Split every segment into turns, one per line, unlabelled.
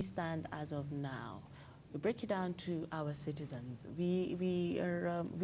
stand as of now? We break it down to our citizens. We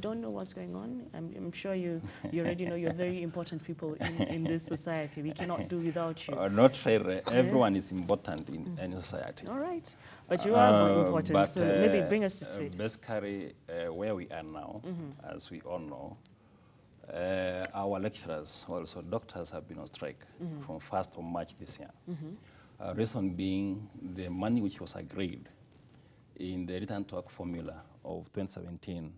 don't know what's going on. I'm sure you already know. You're very important people in this society. We cannot do without you.
Not really. Everyone is important in any society.
All right, but you are important.
But,
so maybe bring us to speed.
Basically, where we are now, as we all know, our lecturers, also doctors, have been on strike from 1st of March this year. Reason being the money which was agreed in the return to work formula of 2017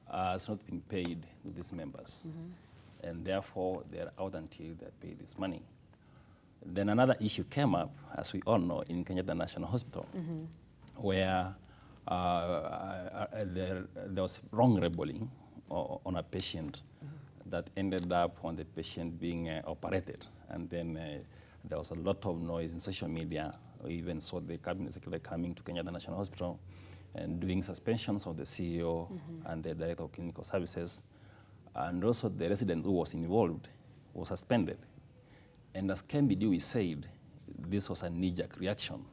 has not been paid to these members. And therefore, they're out until they pay this money. Then another issue came up, as we all know, in Kenyatta National Hospital, where there was wrong labeling on a patient that ended up on the patient being operated. And then there was a lot of noise in social media. We even saw the cabinet secretary coming to Kenyatta National Hospital and doing suspensions of the CEO and the director of clinical services. And also the resident who was involved was suspended. And as KMBD, said this was a knee-jerk reaction.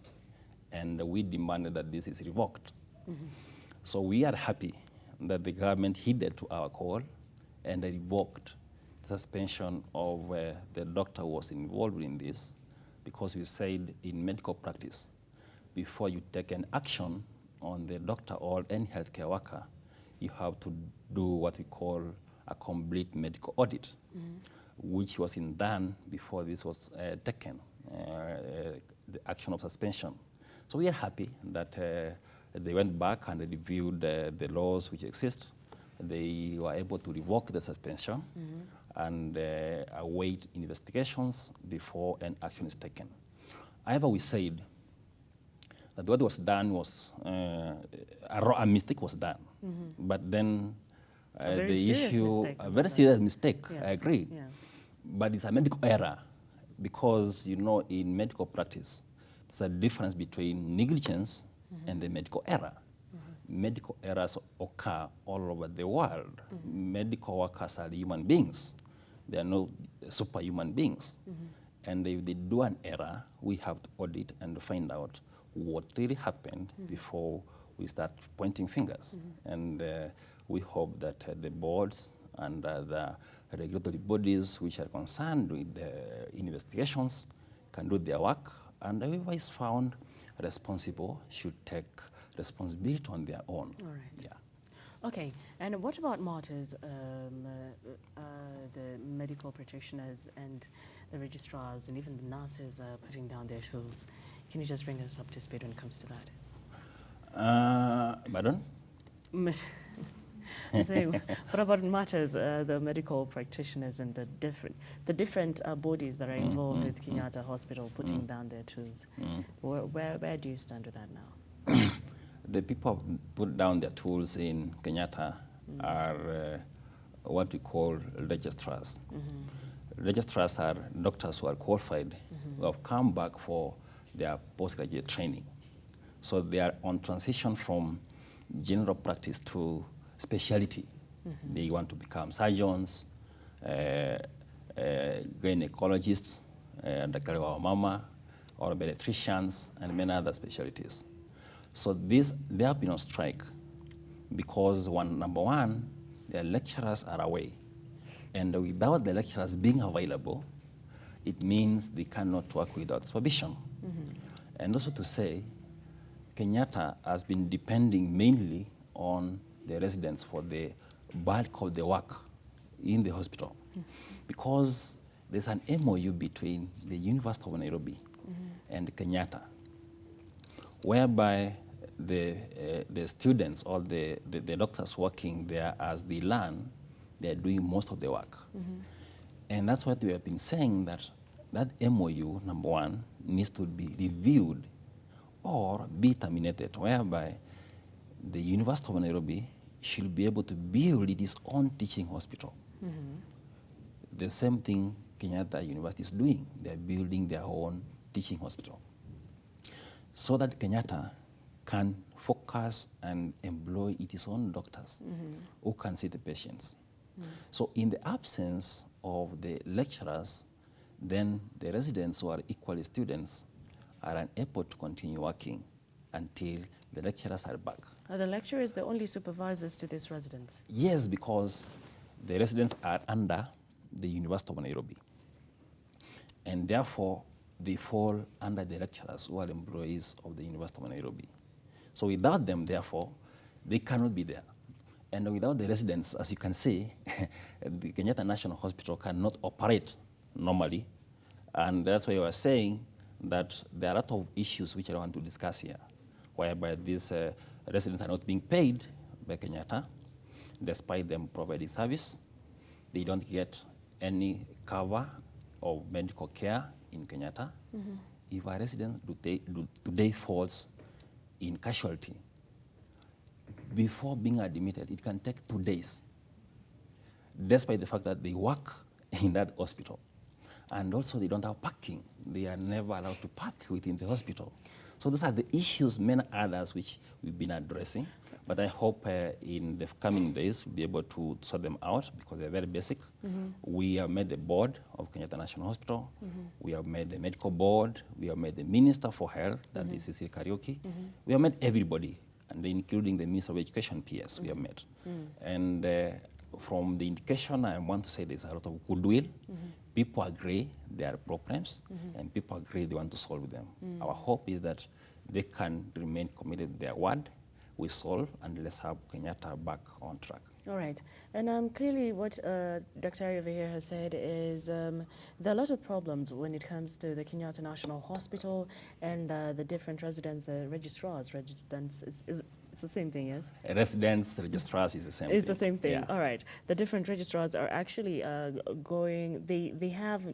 And we demanded that this is revoked. So we are happy that the government heeded to our call and revoked the suspension of the doctor who was involved in this, because we said in medical practice, before you take an action on the doctor or any healthcare worker, you have to do what we call a complete medical audit, which was done before this was taken, the action of suspension. So we are happy that they went back and reviewed the laws which exist. They were able to revoke the suspension and await investigations before an action is taken. However, we said that what was done was, a mistake was done. But then the issue, a very serious mistake, yes. I agree. Yeah. But it's a medical error because, you know, in medical practice, there's a difference between negligence and the medical error. Medical errors occur all over the world. Medical workers are human beings. They are not superhuman beings. And if they do an error, we have to audit and find out what really happened before we start pointing fingers. And we hope that the boards and the regulatory bodies which are concerned with the investigations can do their work, and whoever is found responsible should take responsibility on their own.
All right.
Yeah.
Okay, and what about martyrs, the medical practitioners and the registrars and even the nurses putting down their tools? Can you just bring us up to speed when it comes to that?
Pardon?
So, what about martyrs, the medical practitioners and the different bodies that are involved with Kenyatta Hospital putting down their tools? Where do you stand with that now?
The people who put down their tools in Kenyatta are what we call registrars. Registrars are doctors who are qualified, who have come back for their postgraduate training. So they are on transition from general practice to specialty. They want to become surgeons, gynecologists, mama, or pediatricians, and many other specialties. So they have been on strike because number one, their lecturers are away. And without the lecturers being available, it means they cannot work without supervision. And also to say, Kenyatta has been depending mainly on the residents for the bulk of the work in the hospital. Because there's an MOU between the University of Nairobi and Kenyatta, whereby the students or the doctors working there, as they learn, they're doing most of the work. And that's what we have been saying, that MOU, number one, needs to be reviewed or be terminated, whereby the University of Nairobi should be able to build its own teaching hospital. The same thing Kenyatta University is doing. They're building their own teaching hospital, so that Kenyatta can focus and employ its own doctors who can see the patients. So in the absence of the lecturers, then the residents who are equally students are unable to continue working until the lecturers are back.
Are the lecturers the only supervisors to these residents?
Yes, because the residents are under the University of Nairobi. And therefore, they fall under the lecturers who are employees of the University of Nairobi. So without them, therefore, they cannot be there. And without the residents, as you can see, the Kenyatta National Hospital cannot operate normally. And that's why I was saying that there are a lot of issues which I want to discuss here, whereby these residents are not being paid by Kenyatta, despite them providing service. They don't get any cover of medical care in Kenyatta. Mm-hmm. If a resident today falls in casualty, before being admitted, it can take 2 days, despite the fact that they work in that hospital. And also they don't have parking. They are never allowed to park within the hospital. So those are the issues, many others, which we've been addressing. But I hope in the coming days we'll be able to sort them out because they're very basic. Mm-hmm. We have made the board of Kenyatta National Hospital. Mm-hmm. We have made the medical board. We have made the Minister for Health, that is Cecil Kariuki. Mm-hmm. We have made everybody, and including the Minister of Education, PS, we have met. And from the indication, I want to say there's a lot of goodwill. People agree there are problems, and people agree they want to solve them. Our hope is that they can remain committed to their word. We solve, and let's have Kenyatta back on track.
All right. And clearly what Dr. Ari over here has said is there are a lot of problems when it comes to the Kenyatta National Hospital and the different residents, registrars. Residents, it's the same thing, yes?
Residents, registrars is the same thing.
It's the same thing,
yeah.
All right. The different registrars are actually they have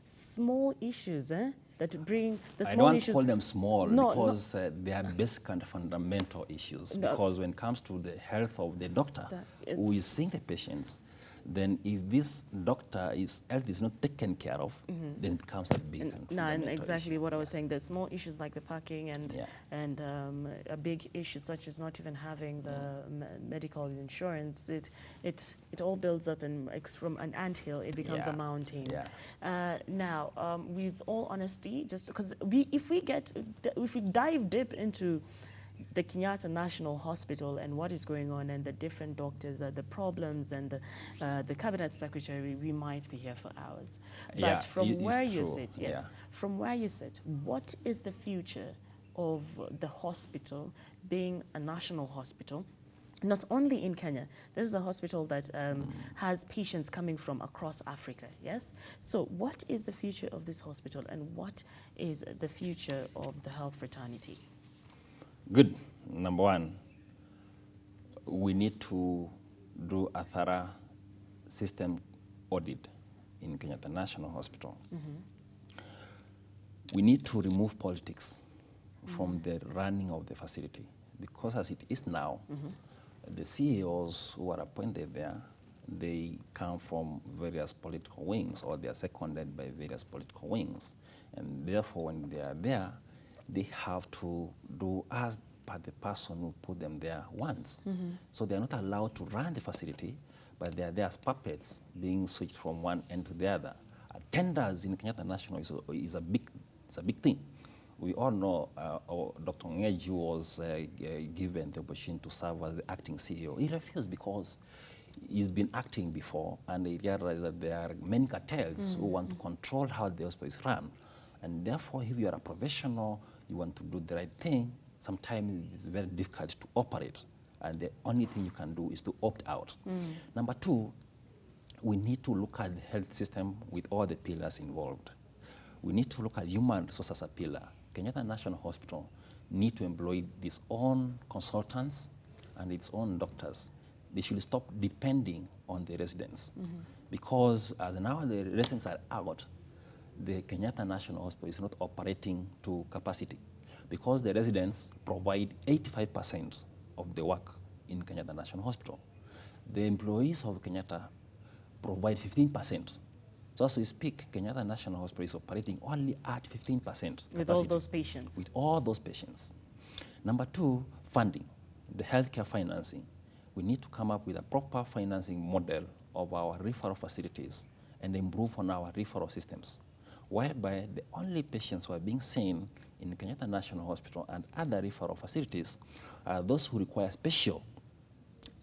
small issues, that bring the small issues.
I don't call them small because they are basic and fundamental issues. Because when it comes to the health of the doctor who is seeing the patients, then if this doctor's health is not taken care of, then it becomes a big
and exactly issue. What I was saying, the small issues like the parking and a big issue such as not even having the medical insurance, it all builds up, and from an anthill it becomes a mountain. Now, with all honesty, just because if we dive deep into the Kenyatta National Hospital and what is going on and the different doctors, the problems and the cabinet secretary, we might be here for hours. But from where you sit, from where you sit, what is the future of the hospital being a national hospital? Not only in Kenya, this is a hospital that has patients coming from across Africa, yes? So what is the future of this hospital, and what is the future of the health fraternity?
Good. Number one, we need to do a thorough system audit in Kenyatta National Hospital. We need to remove politics from the running of the facility, because as it is now, the CEOs who are appointed there, they come from various political wings, or they are seconded by various political wings. And therefore, when they are there, they have to do as per the person who put them there wants. So they are not allowed to run the facility, but they are there as puppets being switched from one end to the other. Tenders in Kenyatta National is a big thing. We all know Dr. Ngeju was given the opportunity to serve as the acting CEO. He refused because he's been acting before, and he realized that there are many cartels who want to control how the hospital is run. And therefore, if you are a professional, you want to do the right thing, sometimes it's very difficult to operate. And the only thing you can do is to opt out. Number two, we need to look at the health system with all the pillars involved. We need to look at human resources as a pillar. Kenyatta National Hospital need to employ its own consultants and its own doctors. They should stop depending on the residents. Because as now the residents are out, the Kenyatta National Hospital is not operating to capacity, because the residents provide 85% of the work in Kenyatta National Hospital. The employees of Kenyatta provide 15%. So as we speak, Kenyatta National Hospital is operating only at 15% capacity.
With all those patients?
With all those patients. Number two, funding, the healthcare financing. We need to come up with a proper financing model of our referral facilities and improve on our referral systems. whereby the only patients who are being seen in Kenyatta National Hospital and other referral facilities are those who require special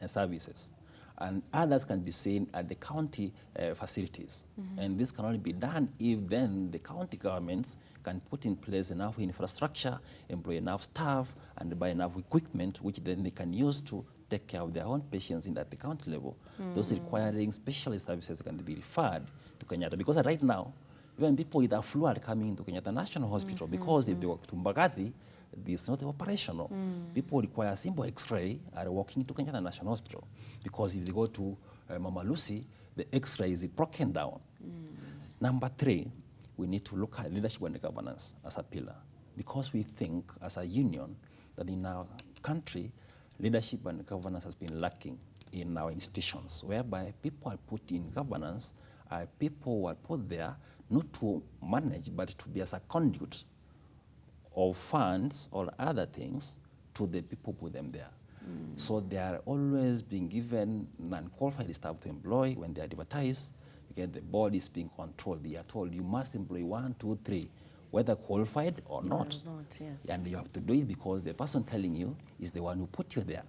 services. And others can be seen at the county facilities. And this can only be done if then the county governments can put in place enough infrastructure, employ enough staff, and buy enough equipment, which then they can use to take care of their own patients at the county level. Those requiring specialist services can be referred to Kenyatta. Because right now, even people with a flu are coming into Kenyatta National Hospital because if they walk to Mbagathi, this is not operational. People require a simple X-ray are walking to Kenyatta National Hospital because if they go to Mama Lucy, the X-ray is broken down. Number 3, we need to look at leadership and governance as a pillar because we think as a union that in our country, leadership and governance has been lacking in our institutions, whereby people are put in governance, people who are put there not to manage, but to be as a conduit of funds or other things to the people who put them there. So they are always being given non-qualified staff to employ when they are advertised. Again, the board is being controlled. They are told you must employ 1, 2, 3, whether qualified or not.
Yes.
And you have to do it because the person telling you is the one who put you there.